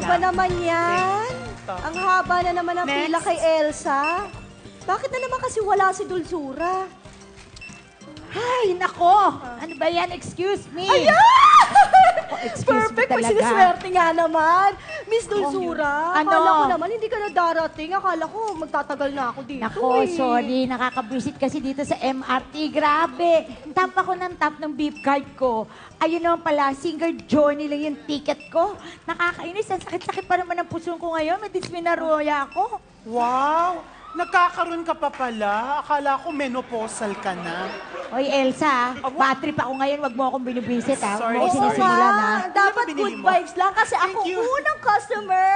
ba naman yan? Ang haba na naman ang pila kay Elsa. Bakit na naman kasi wala si Dulzura? Ay, nako! Ano ba yan? Excuse me! Ayan! Excuse Perfect! me May talaga. siniswerte nga naman. Miss Dulzura, Ano? akala ko naman hindi ka na darating. Akala ko magtatagal na ako dito. Nako, eh. sorry. Nakakabwisit kasi dito sa MRT. Grabe. Tap ako ng tap ng beep card ko. Ayun naman pala, single journey lang yung ticket ko. Nakakainis. Ang sakit-sakit pa naman ang puso ko ngayon. May disminaroya ako. Wow! Nagkakaroon ka pa pala. Akala ko menopausal ka na. Oy, Elsa, battery pa ako ngayon. Wag mo akong binibisit, ha? Sorry, Huwag mo Oo ako sorry. sinisimulan, ha? nga, dapat Ano ba binili good mo? vibes lang kasi ako you. unang customer,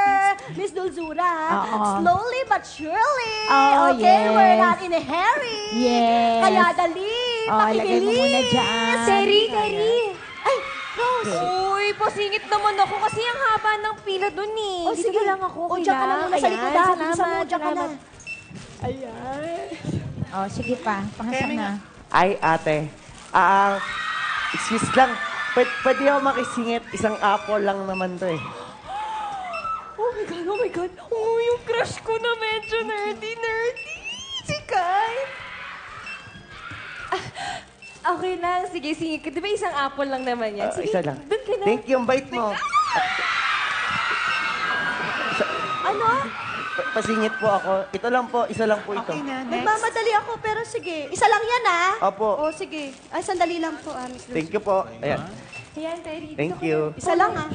Miss Dulzura. ha? Oo. Slowly but surely. Oo, okay, yes. we're not in a hurry. Yes. Kaya dali, Oh, lagay mo muna dyan. Terry, Terry. Ay, Rose. Uy, pasingit naman ako kasi ang haba ng pila dun eh. Oh, Dito sige. lang ako. O, diyan ka na muna sa likod, ha? Bilisan mo, Salamat, diyan ka na. salamat. Oh, sige pa. Pangasan na. Ay, ate. Excuse lang. Pwede ako makisingit. Isang apple lang naman to eh. Oh my God, oh my God. Oh, yung crush ko na medyo nerdy. Si Kai. Okay lang. Sige, sige. Di ba isang apple lang naman yan? Sige, Isa lang. dun ka na. Thank you, ang bait mo. Ano? Pasingit po ako. Ito lang po, isa lang po ito. Okay na, next. Nagmamadali ako, pero sige. Isa lang yan, ha? Opo. O, sige. Ay, sandali lang po, Miss Dulzura. Thank you po. Ayan. Ayan, Terry. Thank you. Isa lang, ha?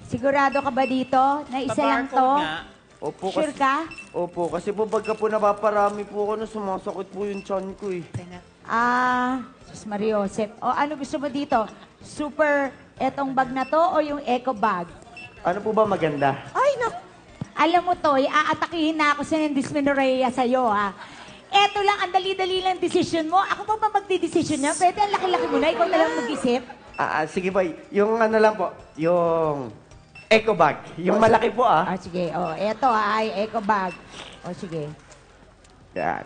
Sigurado ka ba dito na isa lang to? Barcode nga. Opo, Sure ka? Opo, kasi po pagka po napaparami po ako na sumasakit po yung tiyan ko eh. Sus Mariosep. O ano gusto mo dito? Super etong bag na to o yung eco bag? Ano po ba maganda? Ay, naku. Alam mo, Toy, aatakihin na ako sa dysmenorrhea sa'yo, ha? Eto lang, ang dali-dali lang decision mo. Ako pa ba magdi-decision niya? Pwede ang laki-laki mo na, ikaw na lang mag-isip. Sige po, yung ano lang po, yung eco bag. Yung malaki po Sige. O, eto ay eco bag. O, sige. Yan.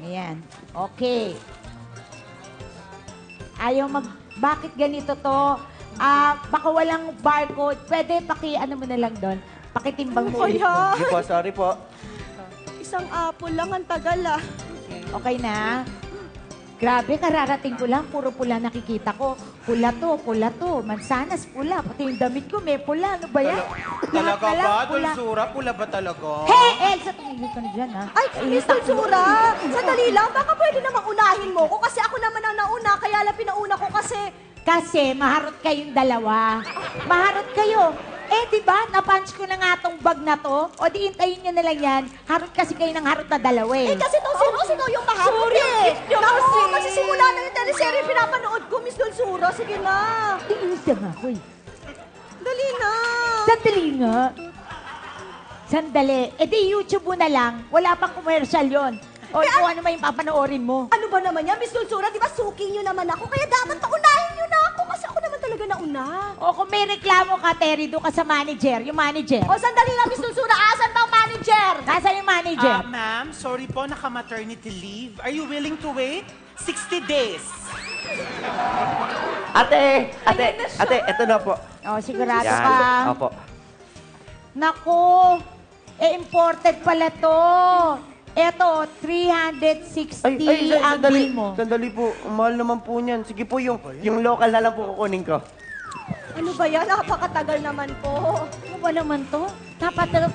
Ayan. Okay. Bakit ganito to? Baka walang barcode. Pwede ano mo na lang doon. Pakitimbang mo. Kaya, Sige po, sorry po. isang apple lang, ang tagal, Okay na? Grabe, kararating ko lang. Puro pula nakikita ko. Pula to. Mansanas, pula. Pati yung damit ko, may pula. Ano ba yan? Talaga Lahat na lang, ba? pula. Dulzura, pula ba talaga? Hey, Elsa! Tumigil ka na dyan, ha? Ay, Miss Dulzura, sandali lang. Baka pwede namang unahin mo ko kasi ako naman ang nauna. Kaya lang pinauna ko kasi... Kasi maharot kayong dalawa. Maharot kayo. Di ba? Napunch ko na nga tong bag na to. O di intayin nyo na lang yan. Harot kasi kayo ng harot na dalawa eh. kasi to si Rose, ito yung maharot eh. Naku, magsisimula na yung teleserye pinapanood ko, Miss Dulzura. Sige na. Iinis na nga ako eh. Dali na. Sandali nga. Sandali. Di YouTube mo na lang. Wala pang commercial yon. O kung ano man yung papanoorin mo. Ano ba naman yan, Miss Dulzura? Di ba suki nyo naman ako? Kaya dapat paunahin nyo na ako kasi ako naman talaga nauna. O kung may reklamo ka, Terry, doon ka sa manager. Yung manager. O, sandali lang, Miss Dulzura. Asan ba ang manager? Nasaan yung manager? Ma'am, sorry po, naka-maternity leave. Are you willing to wait? 60 days. Ate, eto na po. O, sigurado Yan. ka. Opo. Naku, imported pala to. Eto, 360 ang sandali. bill mo. Sandali po. Mahal naman po niyan. Sige po, yung local na lang po kukunin ko. Ano ba yan? Napakatagal naman po. Ano ba naman to? Dapat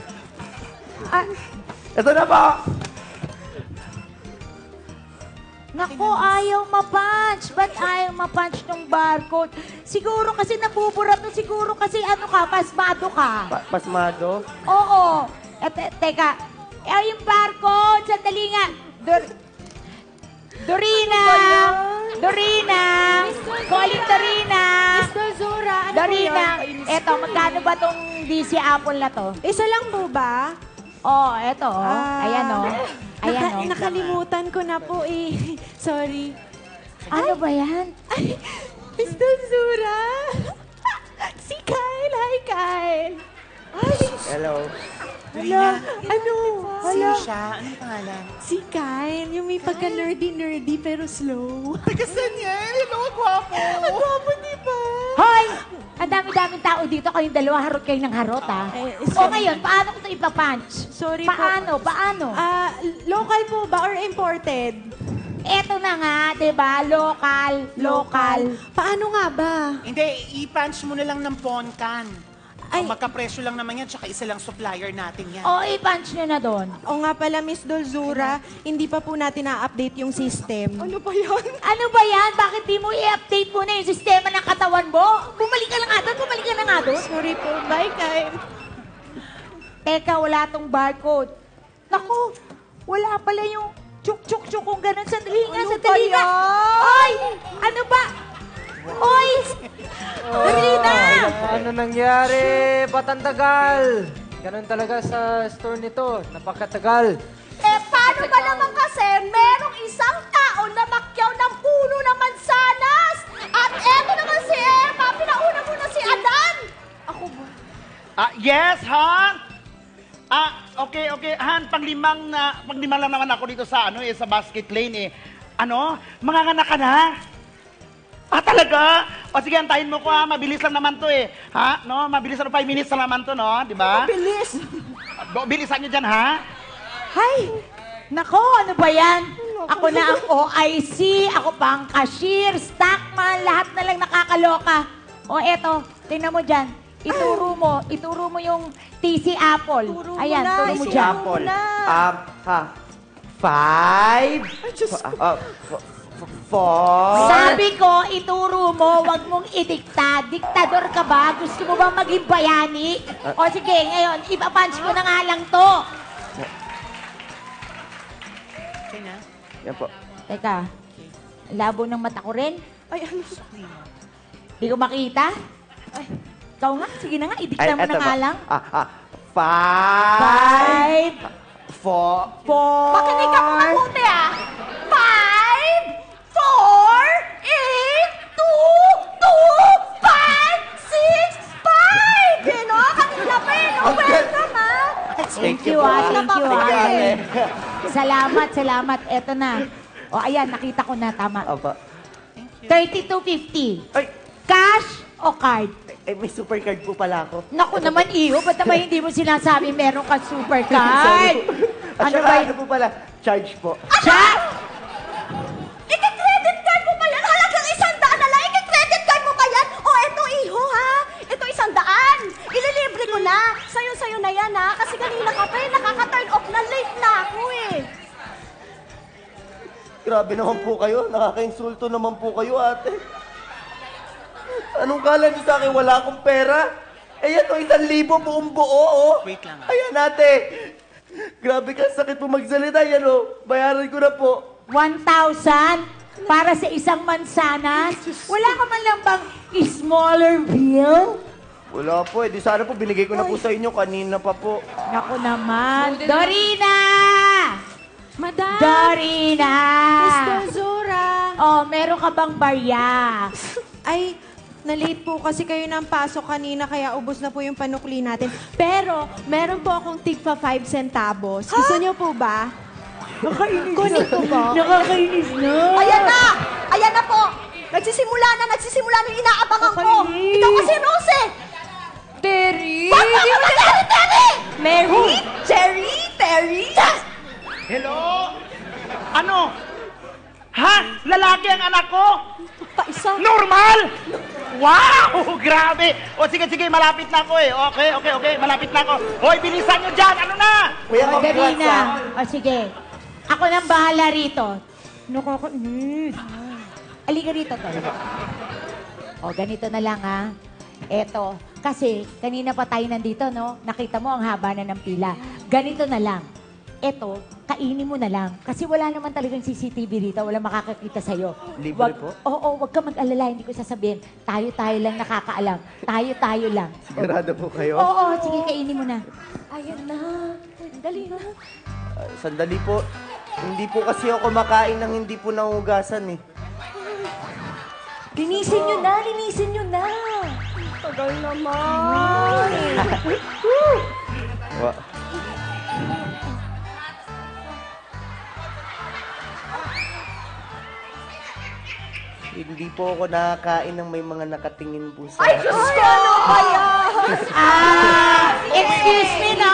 Ito na po! naku, ayaw ma-punch. Ba't ayaw ma-punch ng barcode? Siguro kasi nabubura to. Siguro kasi pasmado ka. Pasmado? Oo. Teka. Yung barcode. Sandali nga. Dorina! Calling Dorina! Miss Dulzura, ano Dorina! Eto, magkano ba tong DC Apple na to? Isa lang po ba? Eto. Ayan, Ayan, Nakalimutan ko na po eh. Sorry. Ano ba yan? Miss Dulzura! Si Kyle! Hi, Kyle! Hello. Dorina, Ano? sino siya? Anong pangalan? Si Kyle, yung may pagka-nerdy pero slow. Tagasan niya. Hello, gwapo. Ang gwapo, di ba? Hoy! Ang dami-daming tao dito, kayong dalawa, harot kayo ng harot, ha? O ngayon, paano ko ito ipapunch? Sorry Paano? Paano? Local po ba or imported? Eto na nga, di ba? Local. Paano nga ba? Hindi, i-punch mo na lang ng Poncan. Ay. Magkapresyo lang naman yan, tsaka isa lang supplier natin yan. O, i-punch nyo na doon. O nga pala, Miss Dolzura, hindi pa po natin na-update yung system. Ano pa yan? Ano ba yan? Bakit di mo i-update muna yung sistema ng katawan mo? Bumalik ka na nga doon. Sorry po, bye guys. Teka, wala tong barcode. Naku, wala pala yung chuk-chuk-chuk kung ganun. Sandali nga. Oy! Ano ba? Oy! Dali na! Ano nangyari? Ba't ang tagal? Ganun talaga sa store nito. Napakatagal. Paano ba naman kasi merong isang tao na makyaw ng puno ng mansanas? At eto naman si Emma, pinauna muna si Adan! Ako ba? Yes, Han? Okay. Han, panglima lang naman ako dito sa sa basket lane manganganak ka na? Talaga? O sige, antayin mo ko mabilis lang naman to Ha? No, mabilis lang 5 minutes lang naman to, no? Di ba? Bilis! Bilisan nyo dyan, ha? Hay! Nako, ano ba yan? Ako na ang OIC, ako pa ang cashier, stockman, lahat na lang nakakaloka. O eto, tingnan mo dyan. Ituro mo yung TC Apple. Ayan, turo mo dyan. Apple. 5. 4. Sabi ko, ituro mo, wag mong idikta. Diktador ka ba? Gusto mo ba maging bayani? O sige, ngayon, ipapunch ko na nga lang to. Okay na? Yan po. Teka, labo ng mata ko rin. Ay, ano? Di ko makita. Ikaw nga, sige na nga, idikta mo na nga lang. 5. 4. 4. Makinig ka mga puti 5, 4, 8, 2, 5, 6, 5! Yun kanina pa welcome Thank you. Salamat. Eto na. O ayan, nakita ko na, tama. Apa. 32.50. Ay, Cash o card? may super card po pala ako. Naku naman, Iho, ba't naman hindi mo sinasabi meron ka super card? At Ano saka, ba ano po pala? Charge po. Chat! Ika-credit card mo pa yan? Halagang 100 na lang. Ika-credit card mo pa yan? O, eto iho ha. Ito 100. Ililibre ko na. Sayo-sayo na yan ha. Kasi kanina ka pa nakaka-turn off na late na ako Grabe naman po kayo. Nakaka-insulto naman po kayo, ate. Anong kala niyo sa akin? Wala akong pera? Ayan o, 1,000 buong buo, Wait lang, Ayan, ate. Grabe ka, sakit po magsalita. Yan o, bayaran ko na po. 1,000 para sa isang mansanas? Wala ka man lang bang smaller bill? Wala po, di sana po binigay ko na po sa inyo. Kanina pa po. Naku naman. Dorina! Madam! Dorina! Miss Dolzura! Oh, meron ka bang barya? Ay, na-late po kasi kayo ng pasok kanina kaya ubos na po yung panukli natin. Pero, meron po akong tigpa 5 centavos. Gusto niyo po ba? Kunin ko po. Nakakainis na. Ayan na po! Nagsisimula na yung inaabangan ko! Ikaw kasi, Rose! Terry! Terry! Mary? Cherry? Terry? Hello? Ano? Ha? Lalaki ang anak ko? Pa-isa. Normal? Wow! Grabe! O sige, malapit na ako Okay, malapit na ako. Hoy, bilisan nyo dyan! Ano na? Kuya, O, dali congrats, na. O, sige. Ako nang bahala rito. Nakakainis. Halika rito, tol. O, ganito na lang, ha. Eto, kasi kanina pa tayo nandito, no? Nakita mo ang haba na ng pila. Ganito na lang. Eto, kainin mo na lang. Kasi wala naman talagang CCTV dito. Wala makakakita sa'yo. Libre po? Oo, wag ka mag-alala. Hindi ko sasabihin. Tayo lang nakakaalam. Tayo lang. Sigurado po kayo? Oo, sige, kainin mo na. Ayan na. Dali na. Sandali po. Hindi po kasi ako kumakain ng hindi po nangugasan Linisin nyo na. Tagal naman. Hindi po ako nakakain ng may mga nakatingin po sa... Excuse me, no?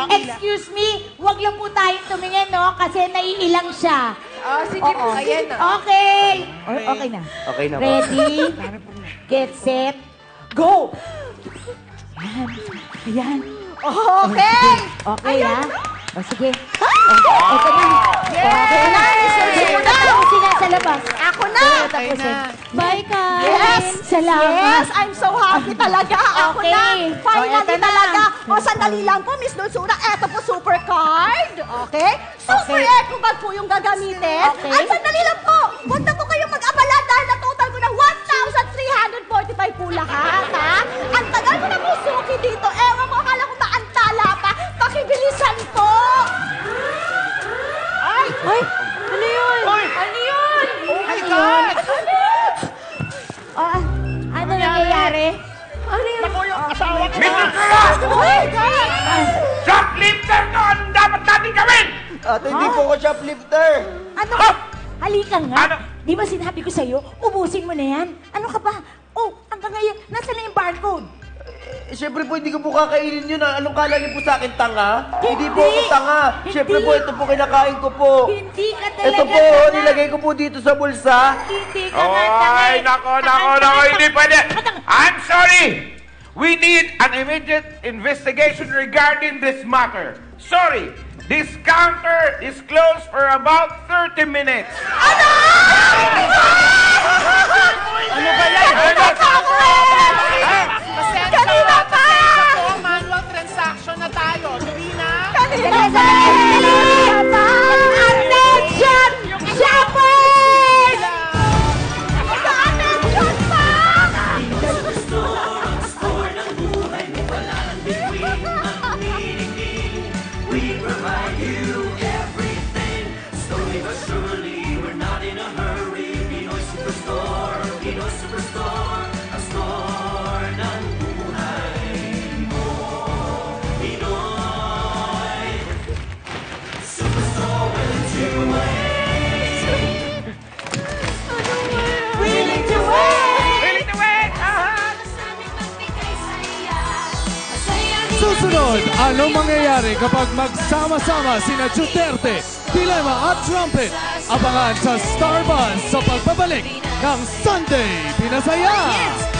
Excuse me. Huwag lang po tayong tumingin, no? Kasi naiilang siya. Sige po, ayan na. Okay. Okay na. Okay na po. Ready? Get set. Go! Ayan. Okay! Okay, ha? O, sige. Ito na. Okay na. Tapusin na sa labas. Ako na! Tapusin. Bye, Kai. Yes! Salamat. Yes! I'm so happy talaga. Ako Okay. na! Finally eto na. talaga! O, sandali lang po, Miss Dulsura. Eto po, super card. Okay? Super Okay. eco bag po yung gagamitin. Okay. Ay, sandali lang po. Huwag na po kayong mag-abala dahil na total ko na 1,345 po lahat, ha? Ang tagal ko na po suki dito. Ewan ko, akala ko maantala pa. Pakibilisan po. Ay! Ano yun? Ano yun? Oh my God! Ano nangyayari? Ako yung asawa ko. Oh my God! Shoplifter to! Anong dapat natin gawin? Ate, hindi po ako shoplifter. Ano? Halika nga. Ano? Di ba sinabi ko sa'yo, ubusin mo na yan? Ano ka ba? Oh, hanggang ngayon, nasa na yung barcode? Siyempre po, hindi ko po kakainin yun. Anong kala niyo po sa akin, tanga? Hindi po ako Hindi. tanga. Hindi. Siyempre po, ito po kinakain ko po. Hindi ka talaga Ito po, tanga. nilagay ko po dito sa bulsa. Hindi ka nga tanga. Ay, nako, hindi pwede. I'm sorry. We need an immediate investigation regarding this matter. Sorry, this counter is closed for about 30 minutes. Ano ba yan? Kanina pa! Manual transaction na tayo. Dali na. Kanina pa! Attention! Shoppers! Attention pa! Willing to wait! Susunod, anong mangyayari kapag magsama-sama sina Duterte, Dilema at Trumpet? Abangan sa Starbuzz sa pagbabalik ng Sunday Pinasaya!